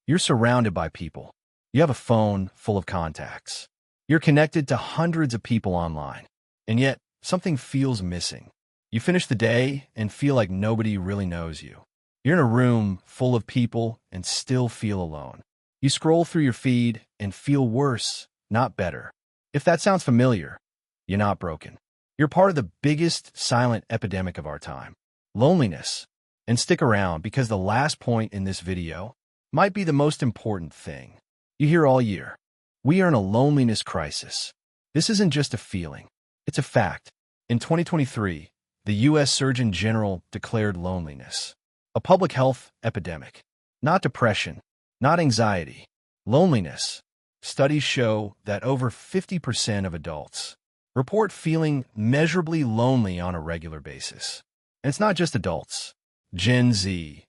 You're surrounded by people. You have a phone full of contacts. You're connected to hundreds of people online. And yet, something feels missing. You finish the day and feel like nobody really knows you. You're in a room full of people and still feel alone. You scroll through your feed and feel worse, not better. If that sounds familiar, you're not broken. You're part of the biggest silent epidemic of our time, loneliness. And stick around because the last point in this video might be the most important thing you hear all year. We are in a loneliness crisis. This isn't just a feeling, it's a fact. In 2023, the U.S. Surgeon General declared loneliness a public health epidemic. Not depression, not anxiety, loneliness. Studies show that over 50% of adults report feeling measurably lonely on a regular basis. And it's not just adults. Gen Z,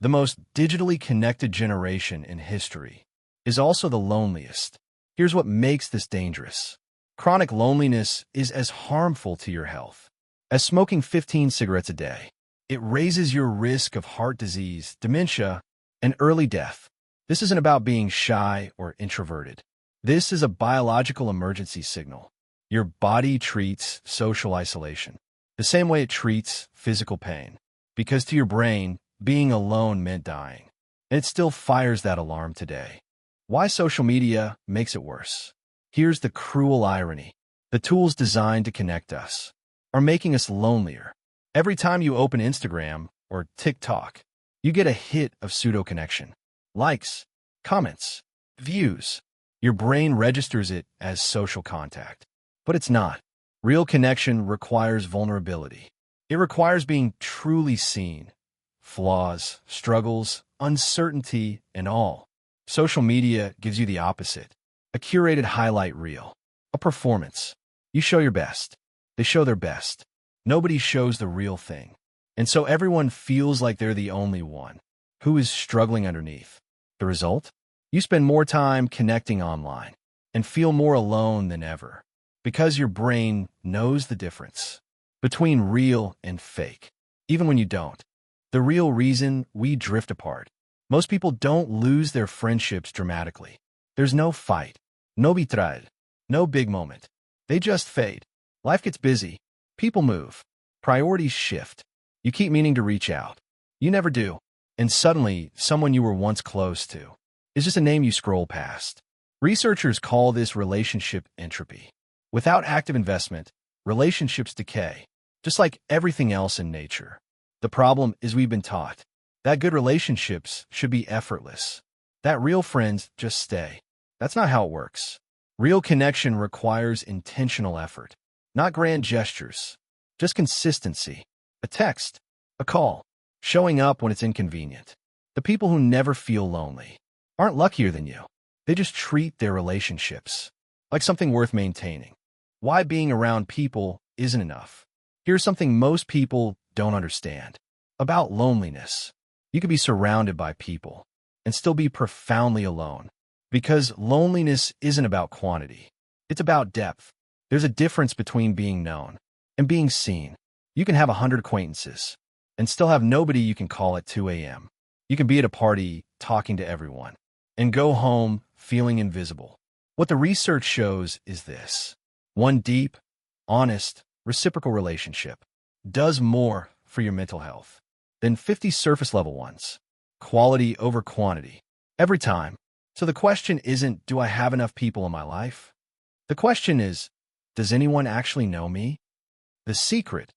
the most digitally connected generation in history, is also the loneliest. Here's what makes this dangerous. Chronic loneliness is as harmful to your health as smoking 15 cigarettes a day. It raises your risk of heart disease, dementia, and early death. This isn't about being shy or introverted. This is a biological emergency signal. Your body treats social isolation the same way it treats physical pain, because to your brain, being alone meant dying. And it still fires that alarm today. Why social media makes it worse. Here's the cruel irony. The tools designed to connect us are making us lonelier. Every time you open Instagram or TikTok, you get a hit of pseudo-connection. Likes, comments, views. Your brain registers it as social contact. But it's not. Real connection requires vulnerability. It requires being truly seen. Flaws, struggles, uncertainty, and all. Social media gives you the opposite. A curated highlight reel. A performance. You show your best. They show their best. Nobody shows the real thing. And so everyone feels like they're the only one who is struggling underneath. The result? You spend more time connecting online and feel more alone than ever because your brain knows the difference between real and fake, even when you don't. The real reason we drift apart. Most people don't lose their friendships dramatically. There's no fight, no betrayal, no big moment. They just fade. Life gets busy. People move. Priorities shift. You keep meaning to reach out. You never do. And suddenly, someone you were once close to is just a name you scroll past. Researchers call this relationship entropy. Without active investment, relationships decay, just like everything else in nature. The problem is we've been taught that good relationships should be effortless, that real friends just stay. That's not how it works. Real connection requires intentional effort, not grand gestures, just consistency. A text, a call, showing up when it's inconvenient. The people who never feel lonely aren't luckier than you. They just treat their relationships like something worth maintaining. Why being around people isn't enough. Here's something most people don't understand about loneliness. You could be surrounded by people and still be profoundly alone, because loneliness isn't about quantity. It's about depth. There's a difference between being known and being seen. You can have 100 acquaintances and still have nobody you can call at 2 a.m. You can be at a party talking to everyone and go home feeling invisible. What the research shows is this. One deep, honest, reciprocal relationship does more for your mental health than 50 surface-level ones. Quality over quantity. Every time. So the question isn't, do I have enough people in my life? The question is, does anyone actually know me? The secret.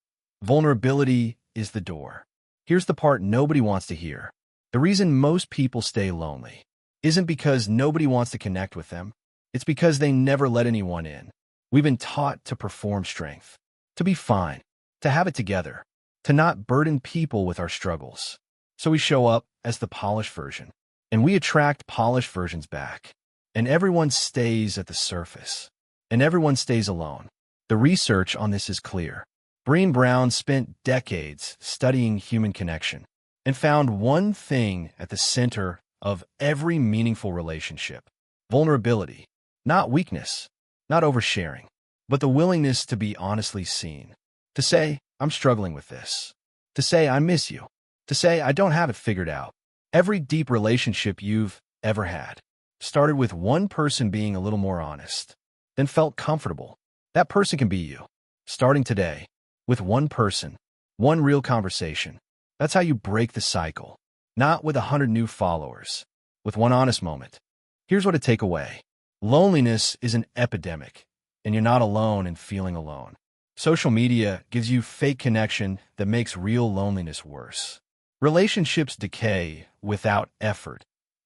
Vulnerability is the door. Here's the part nobody wants to hear. The reason most people stay lonely isn't because nobody wants to connect with them. It's because they never let anyone in. We've been taught to perform strength, to be fine, to have it together, to not burden people with our struggles. So we show up as the polished version, and we attract polished versions back. And everyone stays at the surface, and everyone stays alone. The research on this is clear. Brené Brown spent decades studying human connection and found one thing at the center of every meaningful relationship: vulnerability. Not weakness, not oversharing, but the willingness to be honestly seen. To say, I'm struggling with this. To say, I miss you. To say, I don't have it figured out. Every deep relationship you've ever had started with one person being a little more honest, then felt comfortable. That person can be you. Starting today, with one person, one real conversation. That's how you break the cycle. Not with 100 new followers, with one honest moment. Here's what to take away. Loneliness is an epidemic, and you're not alone in feeling alone. Social media gives you fake connection that makes real loneliness worse. Relationships decay without effort.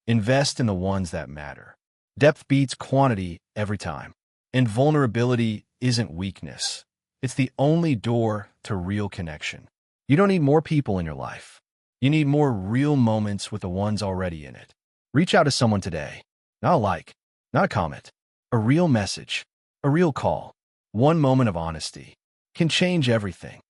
Invest in the ones that matter. Depth beats quantity every time. And vulnerability isn't weakness. It's the only door to real connection. You don't need more people in your life. You need more real moments with the ones already in it. Reach out to someone today. Not a like, not a comment. A real message, a real call. One moment of honesty can change everything.